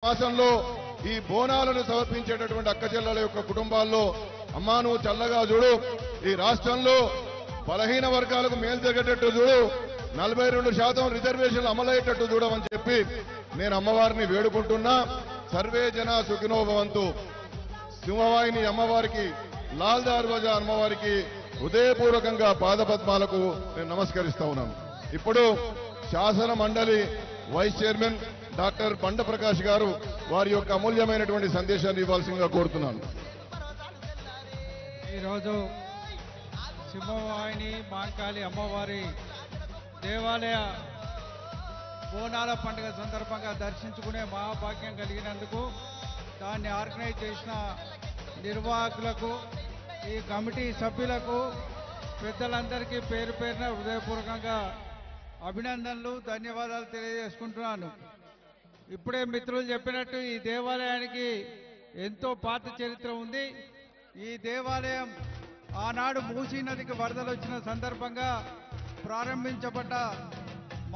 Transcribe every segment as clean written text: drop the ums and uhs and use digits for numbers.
మాసంలో ఈ బోనాలను సమర్పించేటటువంటి అక్క చెల్లెల యొక్క కుటుంబాల్లో అమ్మా నువ్వు చల్లగా చూడు, ఈ రాష్ట్రంలో బలహీన వర్గాలకు మేలు జరిగేటట్టు చూడు, 42% రిజర్వేషన్లు అమలయ్యేటట్టు చూడమని చెప్పి నేను అమ్మవారిని వేడుకుంటున్నా. సర్వే జన సుఖినో భవంతు. సింహవాహిని అమ్మవారికి, లాల్ దర్వాజా అమ్మవారికి హృదయపూర్వకంగా పాదపద్మాలకు నేను నమస్కరిస్తా ఉన్నాను. ఇప్పుడు శాసన మండలి వైస్ చైర్మన్ డాక్టర్ బండ ప్రకాష్ గారు వారి యొక్క అమూల్యమైనటువంటి సందేశాన్ని ఇవ్వాల్సిందిగా కోరుతున్నాను. ఈరోజు సింహవాహిని మాంకాళి అమ్మవారి దేవాలయ బోనాల పండుగ సందర్భంగా దర్శించుకునే మహాభాగ్యం కలిగినందుకు దాన్ని ఆర్గనైజ్ చేసిన నిర్వాహకులకు, ఈ కమిటీ సభ్యులకు, పెద్దలందరికీ పేరు పేరున హృదయపూర్వకంగా అభినందనలు, ధన్యవాదాలు తెలియజేసుకుంటున్నాను. ఇప్పుడే మిత్రులు చెప్పినట్టు ఈ దేవాలయానికి ఎంతో పాత చరిత్ర ఉంది. ఈ దేవాలయం ఆనాడు మూసీ నదికి వరదలు వచ్చిన సందర్భంగా ప్రారంభించబడ్డ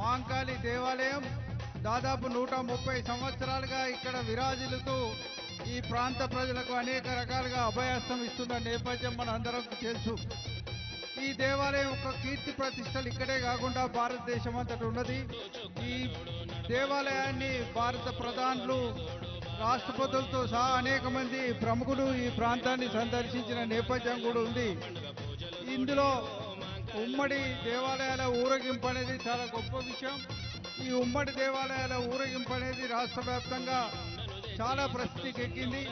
మాంకాళి దేవాలయం దాదాపు 130 సంవత్సరాలుగా ఇక్కడ విరాజిల్లుతూ ఈ ప్రాంత ప్రజలకు అనేక రకాలుగా అభయాస్తం ఇస్తున్న నేపథ్యం మనందరం తెలుసు. ఈ దేవాలయం యొక్క కీర్తి ప్రతిష్టలు ఇక్కడే కాకుండా భారతదేశం అంతటా ఉన్నది. ఈ దేవాలయాన్ని భారత ప్రధానులు, రాష్ట్రపతులతో సహా అనేక మంది ప్రముఖులు ఈ ప్రాంతాన్ని సందర్శించిన నేపథ్యం కూడా ఉంది. ఇందులో ఉమ్మడి దేవాలయాల ఊరేగింపు అనేది చాలా గొప్ప విషయం. ఈ ఉమ్మడి దేవాలయాల ఊరేగింపు అనేది రాష్ట్ర వ్యాప్తంగా చాలా ప్రసిద్ధికి ఎక్కింది.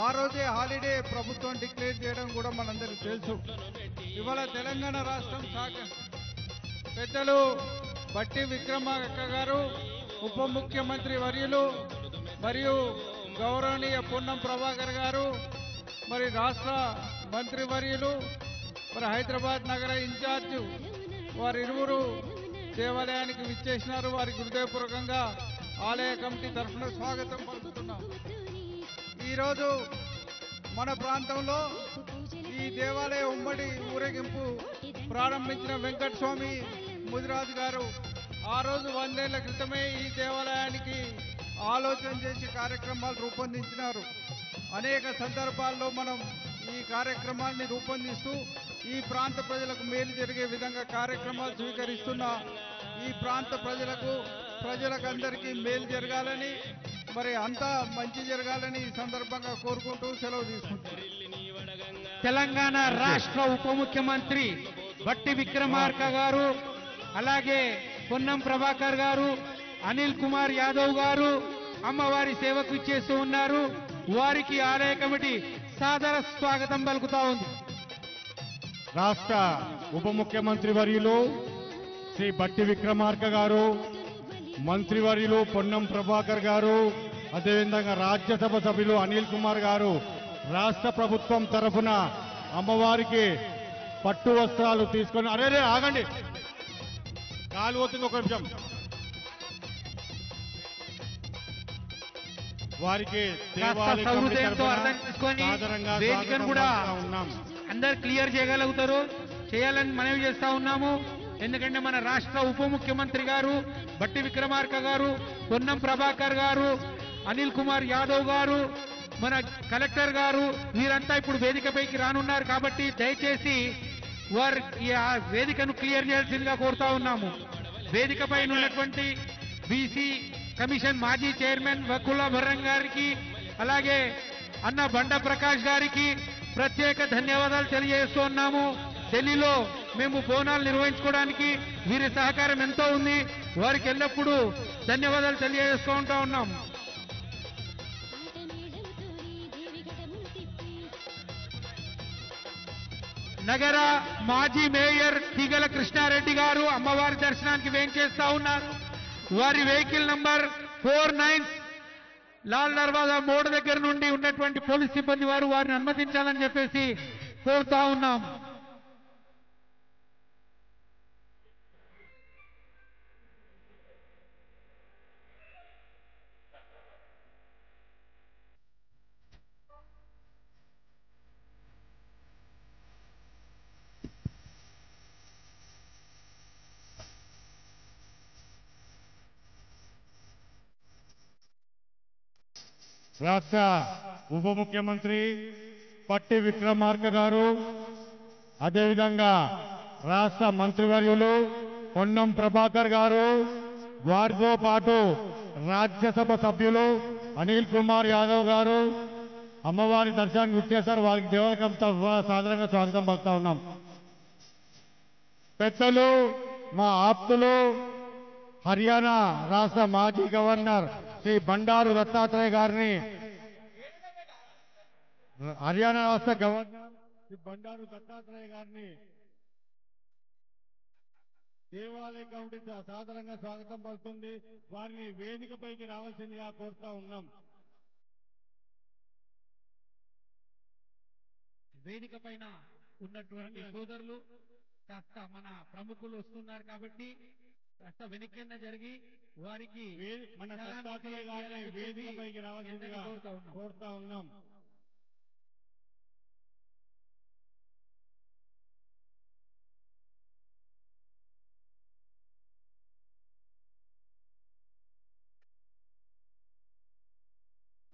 ఆ రోజే హాలిడే ప్రభుత్వం డిక్లేర్ చేయడం కూడా మనందరికీ తెలుసు. ఇవాళ తెలంగాణ రాష్ట్రం పెద్దలు బట్టి విక్రమార్క గారు, ఉప ముఖ్యమంత్రి వర్యులు మరియు గౌరవనీయ పొన్నం ప్రభాకర్ గారు, మరి రాష్ట్ర మంత్రి వర్యులు, మరి హైదరాబాద్ నగర ఇన్ఛార్జు వారిరువురు దేవాలయానికి విచ్చేసినారు. వారికి హృదయపూర్వకంగా ఆలయ కమిటీ తరఫున స్వాగతం పలుకుతున్నాం. ఈరోజు మన ప్రాంతంలో ఈ దేవాలయ ఉమ్మడి ఊరేగింపు ప్రారంభించిన వెంకటస్వామి ముదిరాజు గారు ఆ రోజు 100 ఏళ్ల క్రితమే ఈ దేవాలయానికి ఆలోచన చేసి కార్యక్రమాలు రూపొందించినారు. అనేక సందర్భాల్లో మనం ఈ కార్యక్రమాన్ని రూపొందిస్తూ ఈ ప్రాంత ప్రజలకు మేలు జరిగే విధంగా కార్యక్రమాలు స్వీకరిస్తున్న ఈ ప్రాంత ప్రజలకు అందరికీ మేలు జరగాలని, మరి అంతా మంచి జరగాలని ఈ సందర్భంగా కోరుకుంటూ సెలవు తీసుకుంటున్నాను. తెలంగాణ రాష్ట్ర ఉప ముఖ్యమంత్రి బట్టి విక్రమార్క గారు, అలాగే పొన్నం ప్రభాకర్ గారు, అనిల్ కుమార్ యాదవ్ గారు అమ్మవారి సేవకు ఇచ్చేస్తూ ఉన్నారు. వారికి ఆలయ కమిటీ సాదర స్వాగతం పలుకుతా ఉంది. రాష్ట్ర ఉప ముఖ్యమంత్రి వర్యులు శ్రీ బట్టి విక్రమార్క గారు, మంత్రివర్యులు పొన్నం ప్రభాకర్ గారు, అదేవిధంగా రాజ్యసభ సభ్యులు అనిల్ కుమార్ గారు రాష్ట్ర ప్రభుత్వం తరఫున అమ్మవారికి పట్టు వస్త్రాలు తీసుకొని, అరే ఆగండి, కాలు పోతుంది, ఒక నిమిషం. వారికి సౌహృదయంతో అర్థం చేసుకొని వేదికను కూడా అందరు క్లియర్ చేయగలుగుతారు, చేయాలని మనవి చేస్తా ఉన్నాము. ఎందుకంటే మన రాష్ట్ర ఉప ముఖ్యమంత్రి గారు బట్టి విక్రమార్క గారు, పొన్నం ప్రభాకర్ గారు, అనిల్ కుమార్ యాదవ్ గారు, మన కలెక్టర్ గారు వీరంతా ఇప్పుడు వేదికపైకి రానున్నారు. కాబట్టి దయచేసి వారు ఆ వేదికను క్లియర్ చేయాల్సిందిగా కోరుతా ఉన్నాము. వేదిక పైన ఉన్నటువంటి బీసీ కమిషన్ మాజీ చైర్మన్ వకుల భరం గారికి, అలాగే అన్న బండ ప్రకాష్ గారికి ప్రత్యేక ధన్యవాదాలు తెలియజేస్తున్నాము. ఢిల్లీలో మేము బోనాలు నిర్వహించుకోవడానికి వీరి సహకారం ఎంతో ఉంది. వారికి ఎల్లప్పుడూ ధన్యవాదాలు తెలియజేసుకుంటూ ఉన్నాం. నగర మాజీ మేయర్ తీగల కృష్ణారెడ్డి గారు అమ్మవారి దర్శనానికి వేంచేస్తా ఉన్నారు. వారి వెహికల్ నంబర్ 49 లాల్ దర్వాజా మోడ్ దగ్గర నుండి ఉన్నటువంటి పోలీస్ సిబ్బంది వారిని అనుమతించాలని చెప్పేసి కోరుతా ఉన్నాం. రాష్ట్ర ఉప ముఖ్యమంత్రి పట్టి విక్రమార్క గారు, అదేవిధంగా రాష్ట్ర మంత్రివర్యులు పొన్నం ప్రభాకర్ గారు, వారితో పాటు రాజ్యసభ సభ్యులు అనిల్ కుమార్ యాదవ్ గారు అమ్మవారి దర్శనానికి వచ్చేసారు. వారికి దేవాలయం సాధారణంగా స్వాగతం పలుకుతా ఉన్నాం. పెద్దలు, మా ఆప్తులు, హర్యానా రాష్ట్ర మాజీ గవర్నర్ శ్రీ బండారు దత్తాత్రేయ గారిని, హర్యానా రాష్ట్ర గవర్నర్ శ్రీ బండారు దత్తాత్రేయ గారిని దేవాలయ కమిటీ సాధారణంగా స్వాగతం పలుకుతుంది. వారిని వేదికపైకి రావాల్సిందిగా కోరుతా ఉన్నాం. వేదిక పైన ఉన్నటువంటి సోదరులు కాస్త మన ప్రముఖులు వస్తున్నారు కాబట్టి కాస్త వెనక్కిన జరిగి వారికి మన దత్తాత్రేయ గారిని వేదికపైకి రావాల్సిందిగా కోరుతా ఉన్నాం.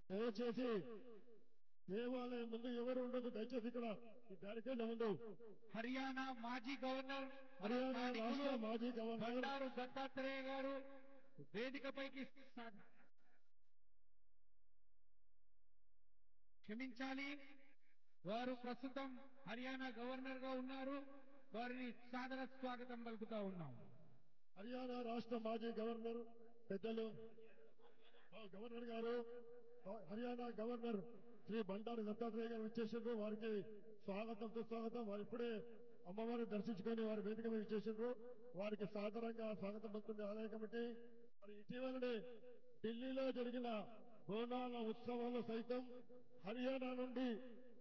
దయచేసి దేవాలయం ముందు ఎవరు ఉండదు. దయచేసి ఇక్కడ ఈ బ్యారికేడ్ ముందు హర్యానా మాజీ గవర్నర్ హర్యానా రాష్ట్ర మాజీ గవర్నర్ బండారు దత్తాత్రేయ గారు వేదికపైకి క్షమించాలి, వారు ప్రస్తుతం హర్యానా గవర్నర్ గా ఉన్నారు. వారిని సాదర స్వాగతం పలుకుతా ఉన్నాం. హర్యానా రాష్ట్ర మాజీ గవర్నర్ పెద్దలు గవర్నర్ గారు, హర్యానా గవర్నర్ శ్రీ బండారు దత్తాత్రేయ గారు ఇచ్చేసిండ్రు. వారికి స్వాగతం సుస్వాగతం. వారు ఇప్పుడే అమ్మవారిని దర్శించుకొని వారి వేదిక మీద ఇచ్చేసిండ్రు. వారికి సాధారణంగా స్వాగతం పలుకుతుంది ఆలయ కమిటీ. మరి ఇటీవలనే ఢిల్లీలో జరిగిన బోనాల ఉత్సవాలు సైతం హర్యానా నుండి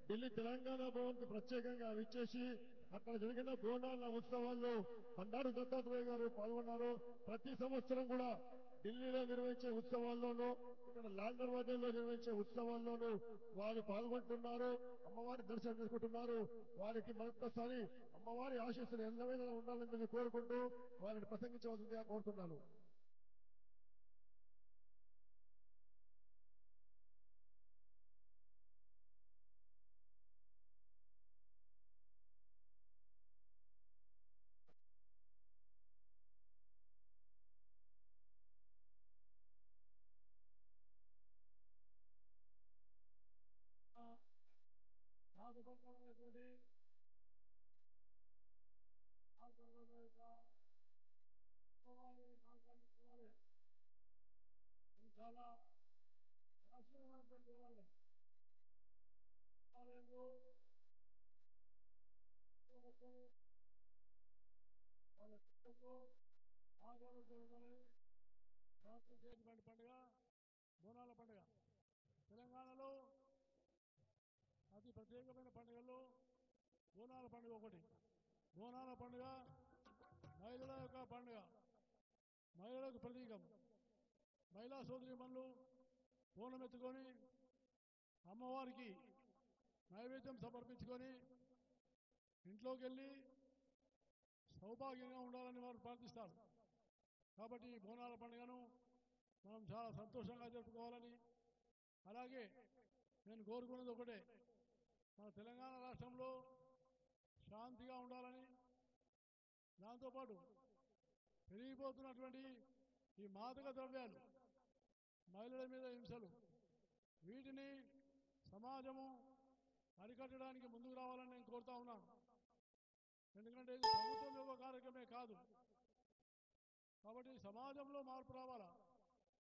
ఢిల్లీ తెలంగాణ భవన్ కు ప్రత్యేకంగా విచ్చేసి అక్కడ జరిగిన బోనాల ఉత్సవాల్లో బండారు దత్తాత్రేయ గారు పాల్గొన్నారు. ప్రతి సంవత్సరం కూడా ఢిల్లీలో నిర్వహించే ఉత్సవాల్లోనూ, ఇక్కడ లాల్ దర్వాజాలో నిర్వహించే ఉత్సవాల్లోనూ వారు పాల్గొంటున్నారు. అమ్మవారి దర్శనం చేసుకుంటున్నారు. వారికి మరొకసారి అమ్మవారి ఆశీస్సులు ఎల్లవేళలా ఉండాలని కోరుకుంటూ వారిని ప్రసంగించవలసిందిగా కోరుతున్నాను. పండుగ బోనాల పండుగ తెలంగాణలో అతి ప్రత్యేకమైన పండుగల్లో బోనాల పండుగ ఒకటి. బోనాల పండుగ మహిళల యొక్క పండుగ, మహిళలకు ప్రతీకం. మహిళా సోదరీమణులు బోనమెత్తుకొని అమ్మవారికి నైవేద్యం సమర్పించుకొని ఇంట్లోకి వెళ్ళి సౌభాగ్యంగా ఉండాలని వారు ప్రార్థిస్తారు. కాబట్టి ఈ బోనాల పండుగను మనం చాలా సంతోషంగా జరుపుకోవాలని, అలాగే నేను కోరుకున్నది ఒకటే, మన తెలంగాణ రాష్ట్రంలో శాంతిగా ఉండాలని, దాంతోపాటు పెరిగిపోతున్నటువంటి ఈ మాదక ద్రవ్యాలు, మహిళల మీద హింసలు, వీటిని సమాజము అరికట్టడానికి ముందుకు రావాలని నేను కోరుతా ఉన్నాను. ఎందుకంటే ఇది ప్రభుత్వం యొక్క కార్యక్రమే కాదు. కాబట్టి సమాజంలో మార్పు రావాలా.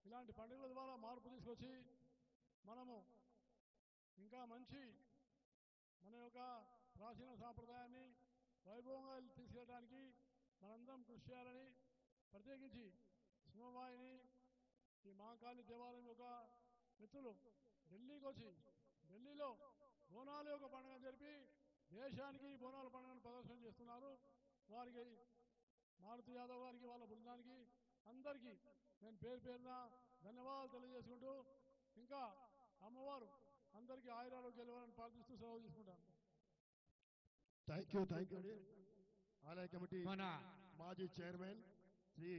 ఇలాంటి పండుగల ద్వారా మార్పు తీసుకొచ్చి మనము ఇంకా మంచి మన యొక్క ప్రాచీన సాంప్రదాయాన్ని వైభవంగా తీసుకెళ్ళడానికి మనందరం కృషి చేయాలని, ప్రత్యేకించి సింహవాహిని ఈ మహాకాళి దేవాలయం యొక్క మిత్రులు ఢిల్లీకి వచ్చి ఢిల్లీలో బోనాల యొక్క పండుగ జరిపి దేశానికి బోనాల పండుగను ప్రదర్శన చేస్తున్నారు. వారికి మారుతి యాదవ్ గారికి, వాళ్ళ బృందానికి అందరికీ నేను పేరు పేరున ధన్యవాదాలు తెలియజేసుకుంటూ, ఇంకా అమ్మవారు అందరికీ ఆయురారోగ్యాలు ఇవ్వాలని ప్రార్థిస్తూ సెలవు తీసుకుంటాను. థ్యాంక్ యూ అండి. ఆలయ కమిటీ మాజీ చైర్మన్ శ్రీ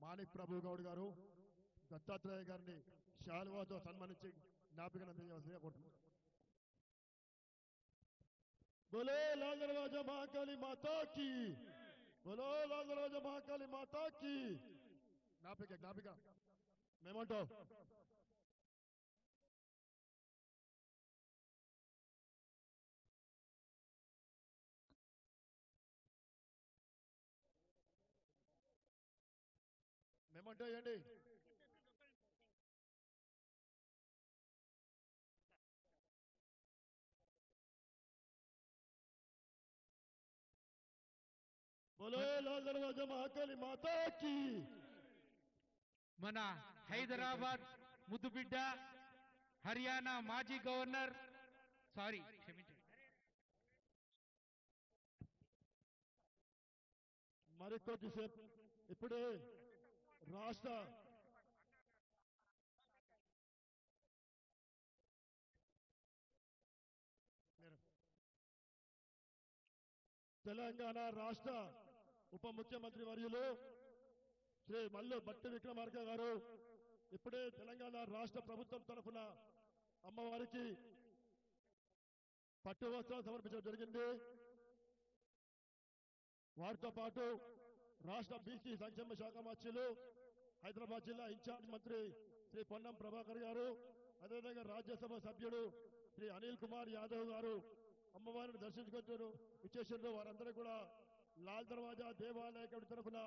మాణిక్ ప్రభు గౌడ్ గారు దత్తాత్రేయ గారిని శాలువాతో సన్మానించి జ్ఞాపికను అందజేయవలసిందిగా కోరుతున్నాను. बोलो लाल दरवाजा महाकाली माता की, बोलो लाल दरवाजा महाकाली माता की. జ్ఞాపిక మేమంటావు మేమంటా ఇవ్వండి. बोलो लाल दरवाजा महाकाली माता की. మన హైదరాబాద్ ముద్దుబిడ్డ హర్యానా మాజీ గవర్నర్ క్షమించండి మరికొద్దిసేపు ఇప్పుడే రాష్ట్ర తెలంగాణ రాష్ట్ర ఉప ముఖ్యమంత్రి వర్యులు శ్రీ మల్లు భట్టి విక్రమార్క గారు ఇప్పుడే తెలంగాణ రాష్ట్ర ప్రభుత్వం తరఫున అమ్మవారికి పట్టు వస్త్రాలు సమర్పించడం జరిగింది. వారితో పాటు రాష్ట్ర బీసీ సంక్షేమ శాఖ మంత్రులు హైదరాబాద్ జిల్లా ఇన్ఛార్జ్ మంత్రి శ్రీ పొన్నం ప్రభాకర్ గారు, అదేవిధంగా రాజ్యసభ సభ్యుడు శ్రీ అనిల్ కుమార్ యాదవ్ గారు అమ్మవారిని దర్శించుకుంటూ ఇచ్చేసారు. వారందరూ కూడా లాల్ దర్వాజా దేవాలయ కమిటీ తరఫున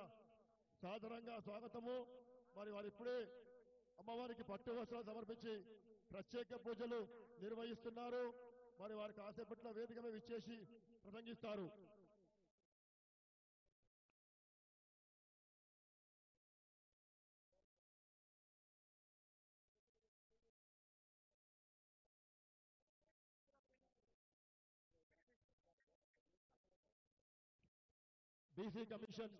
సాదరంగా స్వాగతము. మరి వారు ఇప్పుడే అమ్మవారికి పట్టు వస్త్రాలు సమర్పించి ప్రత్యేక పూజలు నిర్వహిస్తున్నారు. మరి వారికి కాసేపట్లో వేదిక మీద ఇచ్చేసి ప్రసంగిస్తారు. బీసీ కమిషన్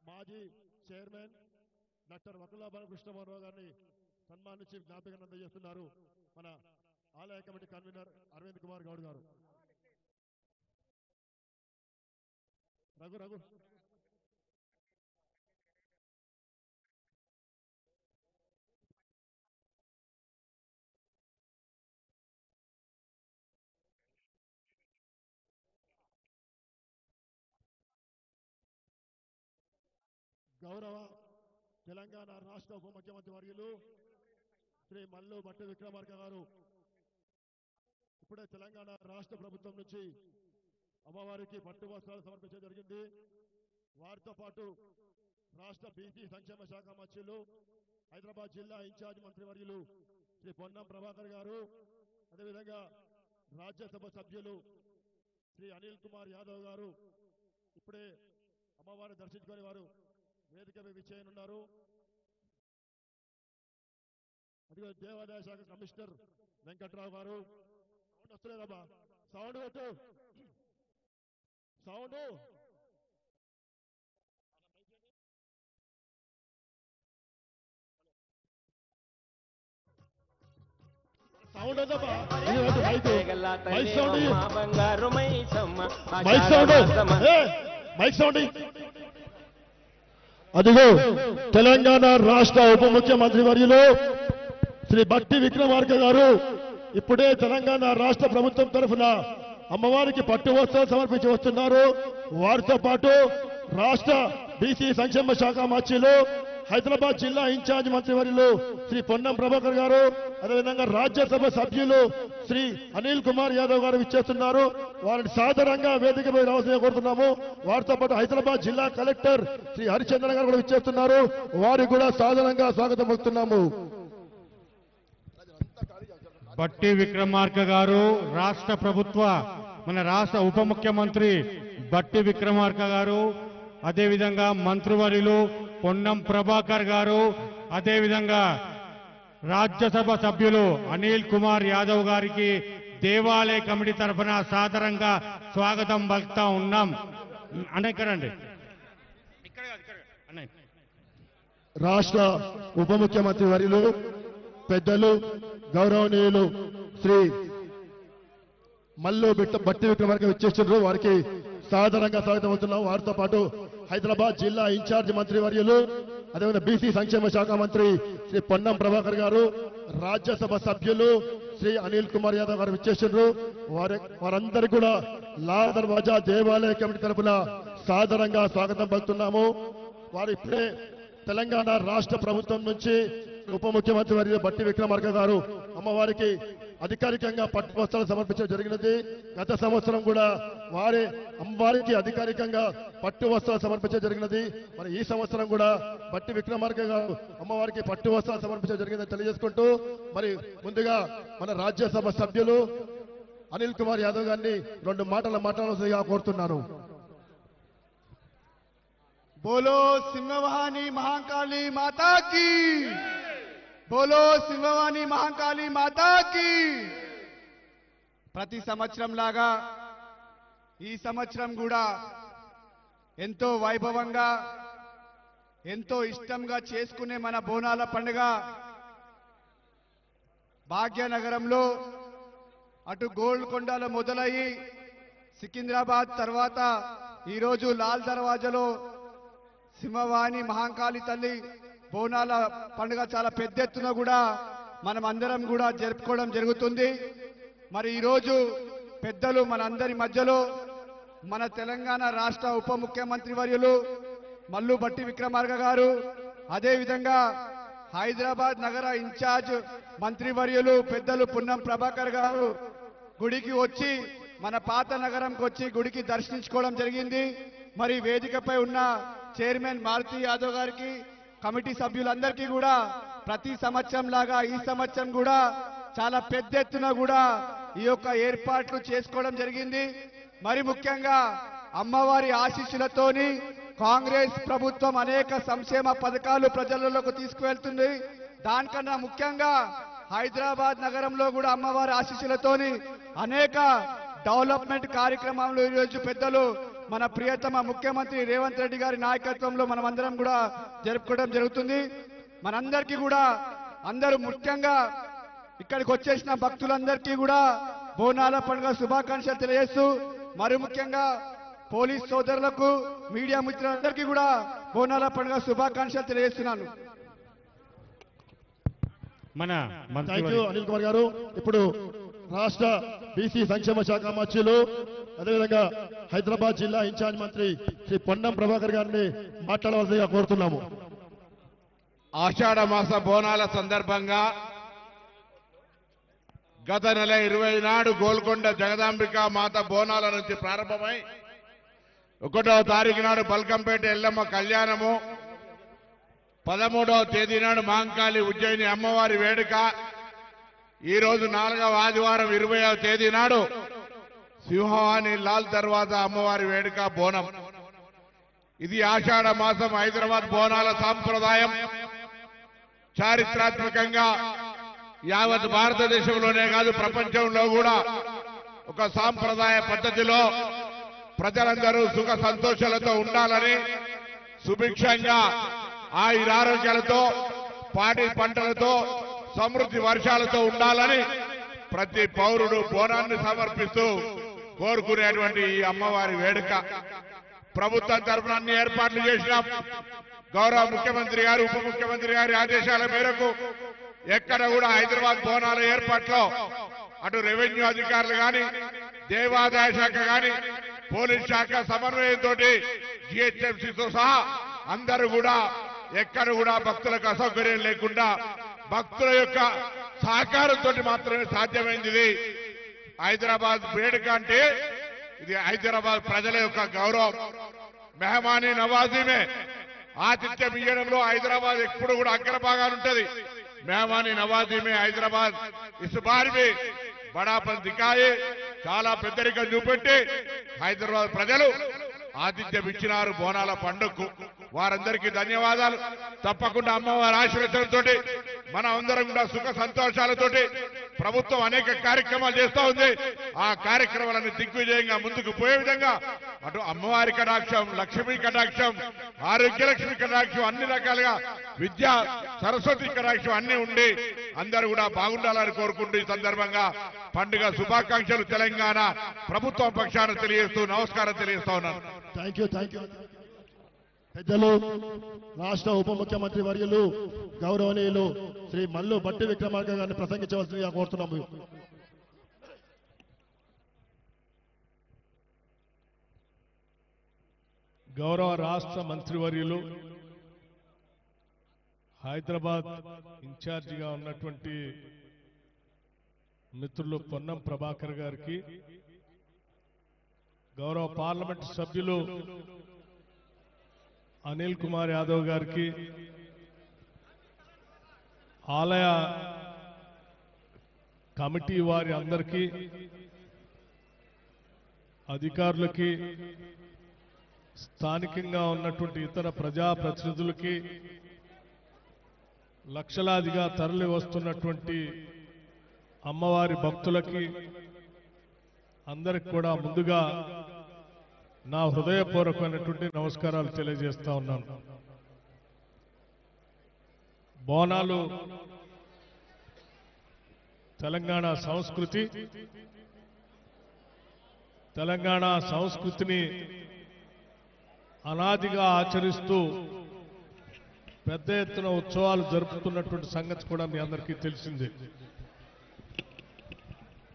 మాజీ చైర్మన్ డాక్టర్ వకులా బాలకృష్ణరావు గారిని సన్మానించి జ్ఞాపికను అందజేస్తున్నారు మన ఆలయ కమిటీ కన్వీనర్ అరవింద్ కుమార్ గౌడ్ గారు. రఘు గౌరవ తెలంగాణ రాష్ట్ర ఉప ముఖ్యమంత్రి వర్యులు శ్రీ మల్లు భట్టి విక్రమార్క గారు ఇప్పుడే తెలంగాణ రాష్ట్ర ప్రభుత్వం నుంచి అమ్మవారికి పట్టు వస్త్రాలు సమర్పించడం జరిగింది. వారితో పాటు రాష్ట్ర బీసీ సంక్షేమ శాఖ మంత్రులు హైదరాబాద్ జిల్లా ఇన్ఛార్జ్ మంత్రి వర్యులు శ్రీ పొన్నం ప్రభాకర్ గారు, అదేవిధంగా రాజ్యసభ సభ్యులు శ్రీ అనిల్ కుమార్ యాదవ్ గారు ఇప్పుడే అమ్మవారిని దర్శించుకొని వారు వేదిక మీద విచ్చేయనున్నారు. అదిగో దేవాదాయ శాఖ కమిషనర్ వెంకట్రావు గారు. సౌండ్ వస్తలేదమ్మా, సౌండ్ పెట్టు, సౌండ్ సౌండ్ వద్దమ్మా, మైక్ సౌండ్. అదిగో తెలంగాణ రాష్ట్ర ఉప ముఖ్యమంత్రి వర్యులు శ్రీ భట్టి విక్రమార్క గారు ఇప్పుడే తెలంగాణ రాష్ట్ర ప్రభుత్వం తరఫున అమ్మవారికి పట్టు వస్త్రాలు సమర్పించి వస్తున్నారు. వారితో పాటు రాష్ట్ర బీసీ సంక్షేమ శాఖ మంత్రులు హైదరాబాద్ జిల్లా ఇన్ఛార్జ్ మంత్రి వర్యులు శ్రీ పొన్నం ప్రభాకర్ గారు, అదేవిధంగా రాజ్యసభ సభ్యులు శ్రీ అనిల్ కుమార్ యాదవ్ గారు ఇచ్చేస్తున్నారు. వారిని సాధారణంగా వేదికపై రావాల్సిందిగా కోరుతున్నాము. వారితో పాటు హైదరాబాద్ జిల్లా కలెక్టర్ శ్రీ హరిచంద్ర గారు కూడా ఇచ్చేస్తున్నారు. వారికి కూడా సాధారణంగా స్వాగతం పలుకుతున్నాము. భట్టి విక్రమార్క గారు రాష్ట్ర ప్రభుత్వ మన రాష్ట్ర ఉప ముఖ్యమంత్రి భట్టి విక్రమార్క గారు, అదేవిధంగా మంత్రివర్యులు పొన్నం ప్రభాకర్ గారు, అదేవిధంగా రాజ్యసభ సభ్యులు అనిల్ కుమార్ యాదవ్ గారికి దేవాలయ కమిటీ తరఫున సాదరంగా స్వాగతం పలుకుతా ఉన్నాం. ఇక్కడండి, రాష్ట్ర ఉప ముఖ్యమంత్రి వర్యులు పెద్దలు గౌరవనీయులు శ్రీ మల్లు భట్టి విక్రమార్క విచ్చేస్తున్నారు. వారికి సాధారణంగా స్వాగతం అవుతున్నాం. వారితో పాటు హైదరాబాద్ జిల్లా ఇన్ఛార్జ్ మంత్రి వర్యులు, అదేవిధంగా బీసీ సంక్షేమ శాఖ మంత్రి శ్రీ పొన్నం ప్రభాకర్ గారు, రాజ్యసభ సభ్యులు శ్రీ అనిల్ కుమార్ యాదవ్ గారు విచ్చేసిండ్రు. వారందరూ కూడా లాల్ దర్వాజా దేవాలయ కమిటీ తరఫున సాదరంగా స్వాగతం పలుకుతున్నాము. వారు ఇప్పుడే తెలంగాణ రాష్ట్ర ప్రభుత్వం నుంచి ఉప ముఖ్యమంత్రి వర్యులు బట్టి విక్రమార్క గారు అమ్మవారికి అధికారికంగా పట్టు వస్త్రాలు సమర్పించడం జరిగినది. గత సంవత్సరం కూడా వారి అమ్మవారికి అధికారికంగా పట్టు వస్త్రాలు సమర్పించడం జరిగినది. మరి ఈ సంవత్సరం కూడా బట్టి విక్రమార్క గారు అమ్మవారికి పట్టు వస్త్రాలు సమర్పించడం జరిగిందని తెలియజేసుకుంటూ మరి ముందుగా మన రాజ్యసభ సభ్యులు అనిల్ కుమార్ యాదవ్ గారిని 2 మాటలు మాట్లాడాల్సిందిగా కోరుతున్నాను. बोलो सिंहवाहिनी महाकाली माता की, बोलो सिंहवाहिनी महाकाली माता की. ప్రతి సంవత్సరం లాగా ఈ సంవత్సరం కూడా ఎంతో వైభవంగా ఎంతో ఇష్టంగా చేసుకునే మన బోనాల పండుగ భాగ్యనగరంలో అటు గోల్కొండలో మొదలయ్యి సికింద్రాబాద్ తర్వాత ఈరోజు లాల్ దర్వాజాలో సింహవాహిని మహాకాళి తల్లి బోనాల పండుగ చాలా పెద్ద ఎత్తున కూడా మనం అందరం కూడా జరుపుకోవడం జరుగుతుంది. మరి ఈరోజు పెద్దలు మనందరి మధ్యలో మన తెలంగాణ రాష్ట్ర ఉప ముఖ్యమంత్రి వర్యులు మల్లు బట్టి విక్రమార్క గారు, అదేవిధంగా హైదరాబాద్ నగర ఇన్ఛార్జ్ మంత్రివర్యులు పెద్దలు పున్నం ప్రభాకర్ గారు గుడికి వచ్చి మన పాత నగరంకి వచ్చి గుడికి దర్శించుకోవడం జరిగింది. మరి వేదికపై ఉన్న చైర్మన్ మారుతి యాదవ్ గారికి, కమిటీ సభ్యులందరికీ కూడా ప్రతి సంవత్సరం లాగా ఈ సంవత్సరం కూడా చాలా పెద్ద ఎత్తున కూడా ఈ యొక్క ఏర్పాట్లు చేసుకోవడం జరిగింది. మరి ముఖ్యంగా అమ్మవారి ఆశీస్సులతోని కాంగ్రెస్ ప్రభుత్వం అనేక సంక్షేమ పథకాలు ప్రజలలోకి తీసుకువెళ్తుంది. దానికన్నా ముఖ్యంగా హైదరాబాద్ నగరంలో కూడా అమ్మవారి ఆశీస్సులతోని అనేక డెవలప్మెంట్ కార్యక్రమాలు ఈరోజు పెద్దలు మన ప్రియతమ ముఖ్యమంత్రి రేవంత్ రెడ్డి గారి నాయకత్వంలో మనమందరం కూడా జరుపుకోవడం జరుగుతుంది. మనందరికీ కూడా అందరూ ముఖ్యంగా ఇక్కడికి వచ్చేసిన భక్తులందరికీ కూడా బోనాల పండుగ శుభాకాంక్షలు తెలియజేస్తూ మరి ముఖ్యంగా పోలీస్ సోదరులకు మీడియా మిత్రులందరికీ కూడా బోనాల పండుగ శుభాకాంక్షలు తెలియజేస్తున్నాను. థ్యాంక్ యూ అనిల్ కుమార్ గారు. ఇప్పుడు రాష్ట్ర బీసీ సంక్షేమ శాఖ మంత్రులు అదేవిధంగా హైదరాబాద్ జిల్లా ఇన్ఛార్జ్ మంత్రి శ్రీ పొన్నం ప్రభాకర్ గారిని మాట్లాడవలసిందిగా కోరుతున్నాము. ఆషాఢ మాస బోనాల సందర్భంగా గత నెల 20 నాడు గోల్కొండ జగదాంబిక మాత బోనాల నుంచి ప్రారంభమై 1వ తారీఖు నాడు బల్కంపేట ఎల్లమ్మ కళ్యాణము, 13వ తేదీ నాడు మహంకాళి ఉజ్జయిని అమ్మవారి వేడుక, ఈ రోజు 4వ ఆదివారం 20వ తేదీ నాడు సింహవాహిని లాల్ దర్వాజా అమ్మవారి వేడుక బోనం. ఇది ఆషాఢ మాసం హైదరాబాద్ బోనాల సాంప్రదాయం. చారిత్రాత్మకంగా యావత్ భారతదేశంలోనే కాదు ప్రపంచంలో కూడా ఒక సాంప్రదాయ పద్ధతిలో ప్రజలందరూ సుఖ సంతోషాలతో ఉండాలని, సుభిక్షంగా ఆయురారోగ్యాలతో పాడి పంటలతో సమృద్ధి వర్షాలతో ఉండాలని ప్రతి పౌరుడు బోనాన్ని సమర్పిస్తూ కోరుకునేటువంటి ఈ అమ్మవారి వేడుక ప్రభుత్వం తరఫున అన్ని ఏర్పాట్లు చేసినాం. గౌరవ ముఖ్యమంత్రి గారు ఉప ముఖ్యమంత్రి గారి ఆదేశాల మేరకు ఎక్కడ కూడా హైదరాబాద్ బోనాల ఏర్పాట్లో అటు రెవెన్యూ అధికారులు గాని, దేవాదాయ శాఖ గాని, పోలీస్ శాఖ సమన్వయంతో జిహెచ్ఎంసీతో సహా అందరూ కూడా ఎక్కడ కూడా భక్తులకు అసౌకర్యం లేకుండా భక్తుల యొక్క సహకారంతో మాత్రమే సాధ్యమైంది. ఇది హైదరాబాద్ వేడుక అంటే ఇది హైదరాబాద్ ప్రజల యొక్క గౌరవం. మెహమానీ నవాజీమే ఆతిథ్యం ఇవ్వడంలో హైదరాబాద్ ఎప్పుడు కూడా అగ్రభాగానుంటది. మెహమానీ నవాజీమే హైదరాబాద్ ఇస్ బార్ भी బడాపన్ దికాయే చాలా పెద్దరికం చూపెట్టి హైదరాబాద్ ప్రజలు ఆతిథ్యం ఇచ్చినారు బోనాల పండుగకు. వారందరికీ ధన్యవాదాలు. తప్పకుండా అమ్మవారి ఆశీర్వచనంతో మనం అందరం కూడా సుఖ సంతోషాలతోటి ప్రభుత్వం అనేక కార్యక్రమాలు చేస్తూ ఉంది. ఆ కార్యక్రమాలను దిగ్విజయంగా ముందుకు పోయే విధంగా అటు అమ్మవారి కటాక్షం, లక్ష్మీ కటాక్షం, ఆరోగ్యలక్ష్మి కటాక్షం, అన్ని రకాలుగా విద్యా సరస్వతి కటాక్షం అన్ని ఉండి అందరూ కూడా బాగుండాలని కోరుకుంటూ ఈ సందర్భంగా పండుగ శుభాకాంక్షలు తెలంగాణ ప్రభుత్వం పక్షాన తెలియజేస్తూ నమస్కారం తెలియజేస్తా ఉన్నాను. Thank you. పెద్దలు రాష్ట్ర ఉప ముఖ్యమంత్రి వర్యులు గౌరవనీయులు శ్రీ మల్లు బట్టి విక్రమార్క గారిని ప్రసంగించవలసిందిగా కోరుతున్నాము. గౌరవ రాష్ట్ర మంత్రివర్యులు హైదరాబాద్ ఇన్ఛార్జిగా ఉన్నటువంటి మిత్రులు పొన్నం ప్రభాకర్ గారికి, గౌరవ పార్లమెంట్ సభ్యులు అనిల్ కుమార్ యాదవ్ గారికి, ఆలయ కమిటీ వారి అందరికీ, అధికారులకి, స్థానికంగా ఉన్నటువంటి ఇతర ప్రజాప్రతినిధులకి, లక్షలాదిగా తరలి వస్తున్నటువంటి అమ్మవారి భక్తులకి అందరికి కూడా ముందుగా నా హృదయపూర్వకమైనటువంటి నమస్కారాలు తెలియజేస్తా ఉన్నాను. బోనాలు తెలంగాణ సంస్కృతి, తెలంగాణ సంస్కృతిని అనాదిగా ఆచరిస్తూ పెద్ద ఎత్తున ఉత్సవాలు జరుపుతున్నటువంటి సంగతి కూడా మీ అందరికీ తెలిసిందే.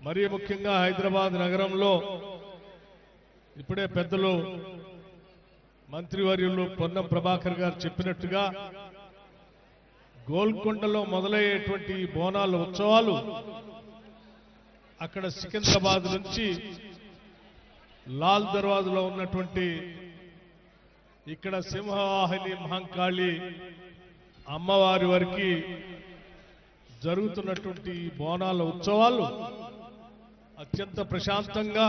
మరీ ముఖ్యంగా హైదరాబాద్ నగరంలో ఇప్పుడే పెద్దలు మంత్రివర్యులు పొన్నం ప్రభాకర్ గారు చెప్పినట్టుగా గోల్కొండలో మొదలయ్యేటువంటి బోనాల ఉత్సవాలు అక్కడ సికింద్రాబాద్ నుంచి లాల్ దర్వాజలో ఉన్నటువంటి ఇక్కడ సింహవాహిని మహంకాళి అమ్మవారి వరకు జరుగుతున్నటువంటి బోనాల ఉత్సవాలు అత్యంత ప్రశాంతంగా,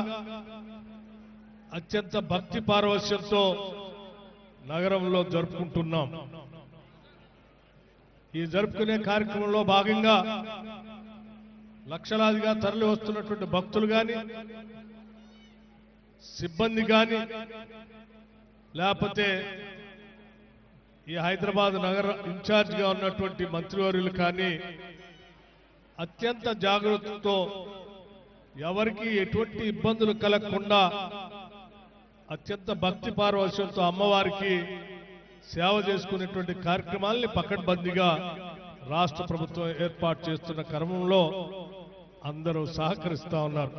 అత్యంత భక్తి పారవశ్యంతో నగరంలో జరుపుకుంటున్నాం. ఈ జరుపుకునే కార్యక్రమంలో భాగంగా లక్షలాదిగా తరలి వస్తున్నటువంటి భక్తులు కానీ, సిబ్బంది కానీ, లేకపోతే ఈ హైదరాబాద్ నగర ఇన్ఛార్జిగా ఉన్నటువంటి మంత్రివర్యులు కానీ అత్యంత జాగ్రత్తతో ఎవరికి ఎటువంటి ఇబ్బందులు కలగకుండా అత్యంత భక్తి పారవశ్యంతో అమ్మవారికి సేవ చేసుకునేటువంటి కార్యక్రమాల్ని పకడ్బందీగా రాష్ట్ర ప్రభుత్వం ఏర్పాటు చేస్తున్న క్రమంలో అందరూ సహకరిస్తా ఉన్నారు.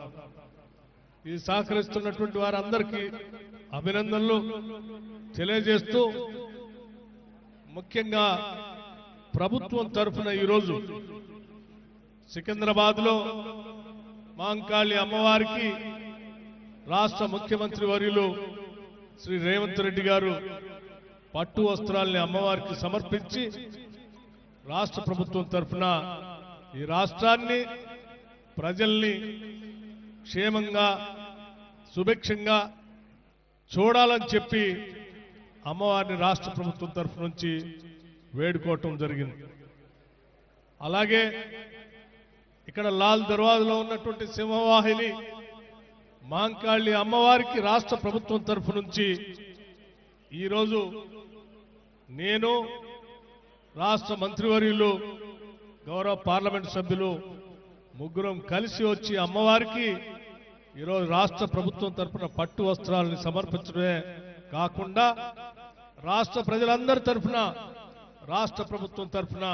ఈ సహకరిస్తున్నటువంటి వారందరికీ అభినందనలు తెలియజేస్తూ, ముఖ్యంగా ప్రభుత్వం తరఫున ఈరోజు సికింద్రాబాద్లో మహంకాళి అమ్మవారికి రాష్ట్ర ముఖ్యమంత్రి వర్యులు శ్రీ రేవంత్ రెడ్డి గారు పట్టు వస్త్రాల్ని అమ్మవారికి సమర్పించి రాష్ట్ర ప్రభుత్వం తరఫున ఈ రాష్ట్రాన్ని, ప్రజల్ని క్షేమంగా, సుభిక్షంగా చూడాలని చెప్పి అమ్మవారిని రాష్ట్ర ప్రభుత్వం తరఫు నుంచి వేడుకోవటం జరిగింది. అలాగే ఇక్కడ లాల్ దర్వాజలో ఉన్నటువంటి సింహవాహిని మహంకాళి అమ్మవారికి రాష్ట్ర ప్రభుత్వం తరఫు నుంచి ఈరోజు నేను, రాష్ట్ర మంత్రివర్యులు, గౌరవ పార్లమెంట్ సభ్యులు ముగ్గురం కలిసి వచ్చి అమ్మవారికి ఈరోజు రాష్ట్ర ప్రభుత్వం తరఫున పట్టు వస్త్రాలను సమర్పించడమే కాకుండా రాష్ట్ర ప్రజలందరి తరఫున, రాష్ట్ర ప్రభుత్వం తరఫున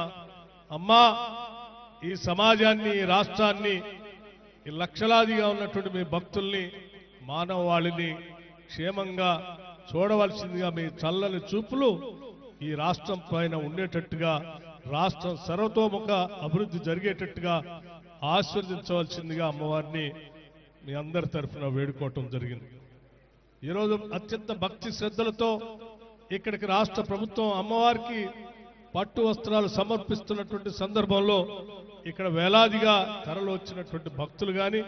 అమ్మా ఈ సమాజాన్ని, ఈ రాష్ట్రాన్ని, ఈ లక్షలాదిగా ఉన్నటువంటి మీ భక్తుల్ని, మానవాళిని క్షేమంగా చూడవలసిందిగా మీ చల్లని చూపులు ఈ రాష్ట్రం పైన ఉండేటట్టుగా, రాష్ట్రం సర్వతోముఖ అభివృద్ధి జరిగేటట్టుగా ఆశీర్వదించవలసిందిగా అమ్మవారిని మీ అందరి తరఫున వేడుకోవటం జరిగింది. ఈరోజు అత్యంత భక్తి శ్రద్ధలతో ఇక్కడికి రాష్ట్ర ప్రభుత్వం అమ్మవారికి పట్టు వస్త్రాలు సమర్పిస్తున్నటువంటి సందర్భంలో ఇక్కడ వేలాదిగా తరలి వచ్చినటువంటి భక్తులు కానీ,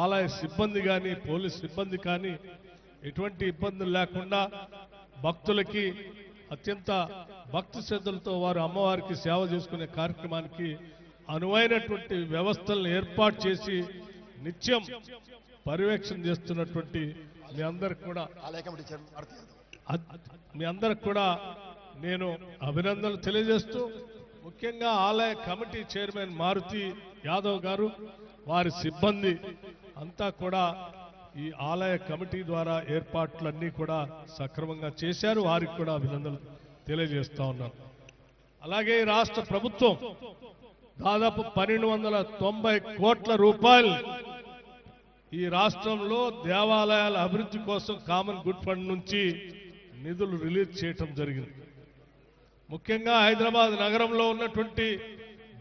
ఆలయ సిబ్బంది కానీ, పోలీస్ సిబ్బంది కానీ ఎటువంటి ఇబ్బందులు లేకుండా భక్తులకి అత్యంత భక్తి శ్రద్ధలతో వారు అమ్మవారికి సేవ చేసుకునే కార్యక్రమానికి అనువైనటువంటి వ్యవస్థలను ఏర్పాటు చేసి నిత్యం పర్యవేక్షణ చేస్తున్నటువంటి మీ అందరికి కూడా నేను అభినందనలు తెలియజేస్తూ, ముఖ్యంగా ఆలయ కమిటీ చైర్మన్ మారుతి యాదవ్ గారు, వారి సిబ్బంది అంతా కూడా ఈ ఆలయ కమిటీ ద్వారా ఏర్పాట్లన్నీ కూడా సక్రమంగా చేశారు. వారికి కూడా అభినందనలు తెలియజేస్తా ఉన్నాను. అలాగే ఈ రాష్ట్ర ప్రభుత్వం దాదాపు 1290 కోట్ల రూపాయలు ఈ రాష్ట్రంలో దేవాలయాల అభివృద్ధి కోసం కామన్ గుడ్ ఫండ్ నుంచి నిధులు రిలీజ్ చేయటం జరిగింది. ముఖ్యంగా హైదరాబాద్ నగరంలో ఉన్నటువంటి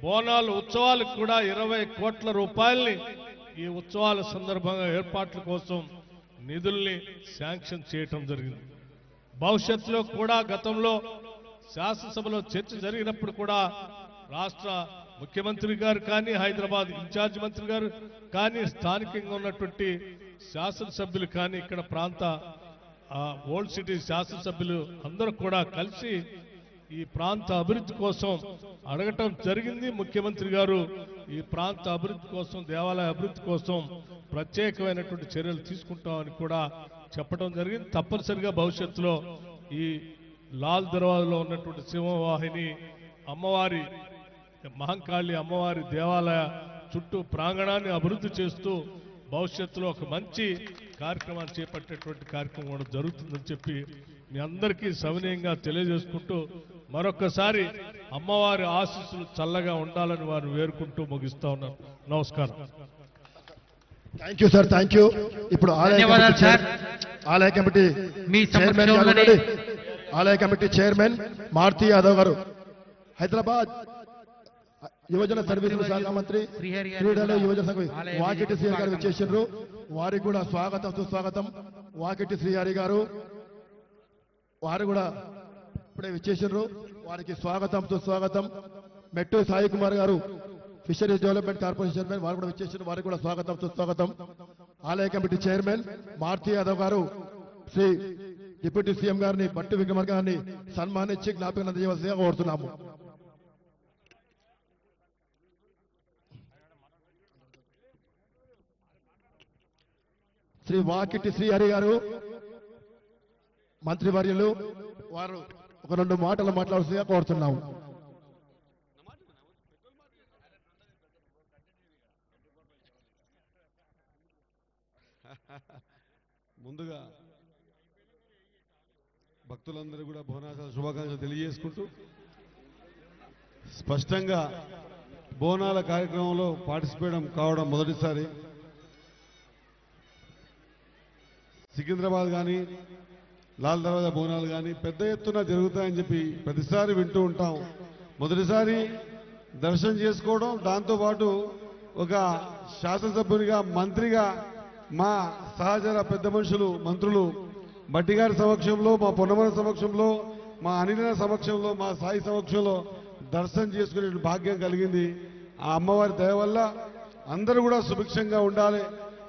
బోనాలు ఉత్సవాలకు కూడా 20 కోట్ల రూపాయల్ని ఈ ఉత్సవాల సందర్భంగా ఏర్పాట్ల కోసం నిధుల్ని శాంక్షన్ చేయటం జరిగింది. భవిష్యత్తులో కూడా గతంలో శాసనసభలో చర్చ జరిగినప్పుడు కూడా రాష్ట్ర ముఖ్యమంత్రి గారు కానీ, హైదరాబాద్ ఇన్ఛార్జ్ మంత్రి గారు కానీ, స్థానికంగా ఉన్నటువంటి శాసనసభ్యులు కానీ, ఇక్కడ ప్రాంత ఓల్డ్ సిటీ శాసనసభ్యులు అందరూ కూడా కలిసి ఈ ప్రాంత అభివృద్ధి కోసం అడగటం జరిగింది. ముఖ్యమంత్రి గారు ఈ ప్రాంత అభివృద్ధి కోసం, దేవాలయ అభివృద్ధి కోసం ప్రత్యేకమైనటువంటి చర్యలు తీసుకుంటామని కూడా చెప్పడం జరిగింది. తప్పనిసరిగా భవిష్యత్తులో ఈ లాల్ దర్వాజాలో ఉన్నటువంటి సింహవాహిని అమ్మవారి మహంకాళి అమ్మవారి దేవాలయ చుట్టూ ప్రాంగణాన్ని అభివృద్ధి చేస్తూ భవిష్యత్తులో ఒక మంచి కార్యక్రమాన్ని చేపట్టేటువంటి కార్యక్రమం కూడా జరుగుతుందని చెప్పి మీ అందరికీ సవినయంగా తెలియజేసుకుంటూ మరొకసారి అమ్మవారి ఆశీస్సులు చల్లగా ఉండాలని వారు వేరుకుంటూ ముగిస్తా ఉన్నాను. నమస్కారం. Thank you sir, thank you. ఇప్పుడు ఆలయ కమిటీ చైర్మన్ గారు ఉండండి. ఆలయ కమిటీ చైర్మన్ మారుతి యాదవ్ గారు, హైదరాబాద్ యువజన సర్వీసుల శాఖ మంత్రి, క్రీడలు యువజన సంఘ వాకిటి శ్రీహరి గారు విచ్చేసిండ్రు. వారికి కూడా స్వాగతం సుస్వాగతం. వాకిటి శ్రీహరి గారు వారు కూడా ఇప్పుడే విచ్చేసిండ్రు. వారికి స్వాగతం సుస్వాగతం. మెట్టు సాయి కుమార్ గారు ఫిషరీస్ డెవలప్మెంట్ కార్పొరేషన్ చైర్మన్, వారు కూడా విచ్చేసిండ్రు. వారికి కూడా స్వాగతం సుస్వాగతం. ఆలయ కమిటీ చైర్మన్ మారుతి యాదవ్ గారు శ్రీ డిప్యూటీ సీఎం గారిని బట్టి విక్రమార్క గారిని సన్మానించి జ్ఞాపకం అందజేయవలసిందిగా కోరుతున్నాము. శ్రీ వాకిటి శ్రీహరి గారు మంత్రివర్యులు, వారు ఒక 2 మాటలు మాట్లాడాల్సిందిగా కోరుతున్నాము. ముందుగా భక్తులందరూ కూడా బోనాల శుభాకాంక్షలు తెలియజేసుకుంటూ, స్పష్టంగా బోనాల కార్యక్రమంలో పార్టిసిపేట్ కావడం మొదటిసారి. సికింద్రాబాద్ కానీ, లాల్ దర్వాజా బోనాలు కానీ పెద్ద ఎత్తున జరుగుతాయని చెప్పి ప్రతిసారి వింటూ ఉంటాం. మొదటిసారి దర్శనం చేసుకోవడం, దాంతోపాటు ఒక శాసనసభ్యునిగా, మంత్రిగా మా సహచర పెద్ద మనుషులు మంత్రులు బట్టి గారి సమక్షంలో, మా పొన్నమల సమక్షంలో, మా అనిల సమక్షంలో, మా సాయి సమక్షంలో దర్శనం చేసుకునే భాగ్యం కలిగింది. ఆ అమ్మవారి దయ వల్ల అందరూ కూడా సుభిక్షంగా ఉండాలి.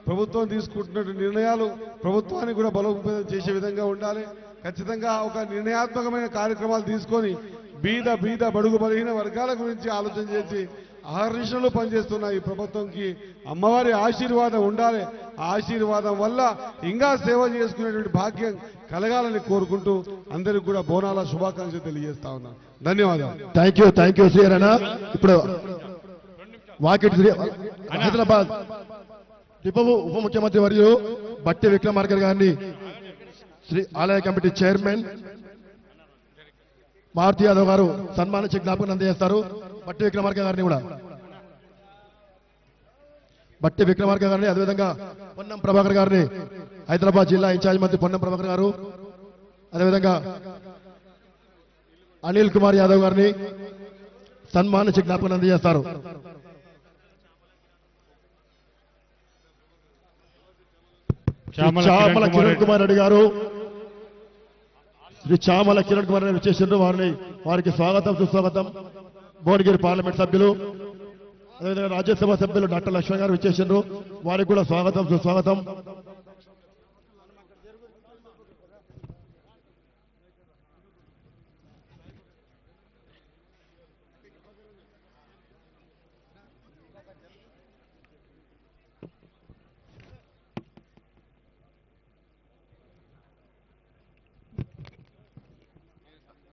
ప్రభుత్వం తీసుకుంటున్న నిర్ణయాలు ప్రభుత్వానికి కూడా బలోపేతం చేసే విధంగా ఉండాలి. ఖచ్చితంగా ఒక నిర్ణయాత్మకమైన కార్యక్రమాలు తీసుకొని బీద బడుగు బలహీన వర్గాల గురించి ఆలోచన చేసి అహర్నిశలు పనిచేస్తున్న ఈ ప్రభుత్వంకి అమ్మవారి ఆశీర్వాదం ఉండాలి. ఆ ఆశీర్వాదం వల్ల ఇంకా సేవ చేసుకునేటువంటి భాగ్యం కలగాలని కోరుకుంటూ అందరికీ కూడా బోనాల శుభాకాంక్షలు తెలియజేస్తా ఉన్నాను. ధన్యవాదాలు. థ్యాంక్ యూ శ్రీహరణ. ఇప్పుడు వాకిటి హైదరాబాద్ ఉప ముఖ్యమంత్రి వర్యులు బట్టి విక్రమార్క గారిని శ్రీ ఆలయ కమిటీ చైర్మన్ మారుతి యాదవ్ గారు సన్మానించి జ్ఞాపకం అందజేస్తారు. బట్టి విక్రమార్క గారిని కూడా, బట్టి విక్రమార్క గారిని, అదేవిధంగా పొన్నం ప్రభాకర్ గారిని, హైదరాబాద్ జిల్లా ఇన్ఛార్జ్ మంత్రి పొన్నం ప్రభాకర్ గారు, అదేవిధంగా అనిల్ కుమార్ యాదవ్ గారిని సన్మానించి జ్ఞాపకం అందజేస్తారు. చామల కిరణ్ కుమార్ రెడ్డి గారు, శ్రీ చామల కిరణ్ కుమార్ రెడ్డి వచ్చేసిండ్రు. వారికి స్వాగతం సుస్వాగతం. భువనగిరి పార్లమెంట్ సభ్యులు, అదేవిధంగా రాజ్యసభ సభ్యులు డాక్టర్ లక్ష్మణ్ గారు వచ్చేసిండ్రు. వారికి కూడా స్వాగతం సుస్వాగతం.